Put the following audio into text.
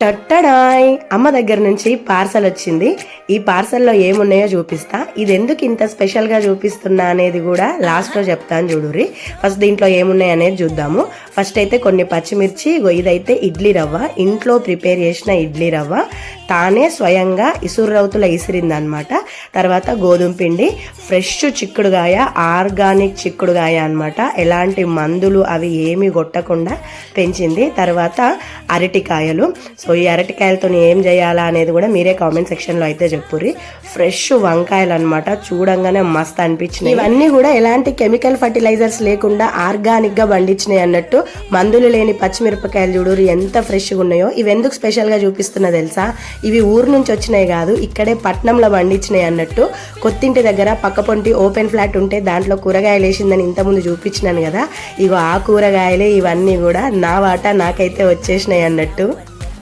టట్టడాయ్ అమ్మ దగ్గర నుంచి పార్సల్ వచ్చింది. ఈ పార్సల్లో ఏమున్నాయో చూపిస్తా. ఇది ఎందుకు ఇంత స్పెషల్గా చూపిస్తున్నా అనేది కూడా లాస్ట్లో చెప్తాను చూడుర్రి. ఫస్ట్ దీంట్లో ఏమున్నాయి అనేది చూద్దాము. ఫస్ట్ అయితే కొన్ని పచ్చిమిర్చి, ఇదైతే ఇడ్లీ రవ్వ, ఇంట్లో ప్రిపేర్ చేసిన ఇడ్లీ రవ్వ, తానే స్వయంగా ఇసురవుతుల ఇసిరిందనమాట. తర్వాత గోధుమ పిండి, ఫ్రెష్ చిక్కుడుగాయ, ఆర్గానిక్ చిక్కుడుగాయ అనమాట, ఎలాంటి మందులు అవి ఏమి కొట్టకుండా పెంచింది. తర్వాత అరటికాయలు. సో ఈ అరటికాయలతో ఏం చేయాలా అనేది కూడా మీరే కామెంట్ సెక్షన్లో అయితే చెప్పుర్రి. ఫ్రెష్ వంకాయలు అనమాట, చూడంగానే మస్త్ అనిపించినాయి. ఇవన్నీ కూడా ఎలాంటి కెమికల్ ఫర్టిలైజర్స్ లేకుండా ఆర్గానిక్గా పండించినాయి అన్నట్టు. మందులు లేని పచ్చిమిరపకాయలు చూడుర్రి ఎంత ఫ్రెష్గా ఉన్నాయో. ఇవి ఎందుకు స్పెషల్గా చూపిస్తున్నా తెలుసా? ఇవి ఊరు నుంచి వచ్చినాయి కాదు, ఇక్కడే పట్నంలో పండించినాయి అన్నట్టు. కొత్తింటి దగ్గర పక్కపొంటి ఓపెన్ ఫ్లాట్ ఉంటే దాంట్లో కూరగాయలు వేసిందని ఇంతకుముందు చూపించినాను కదా, ఇగో ఆ కూరగాయలే ఇవన్నీ కూడా. నా వాటా నాకైతే వచ్చేసినాయి అన్నట్టు.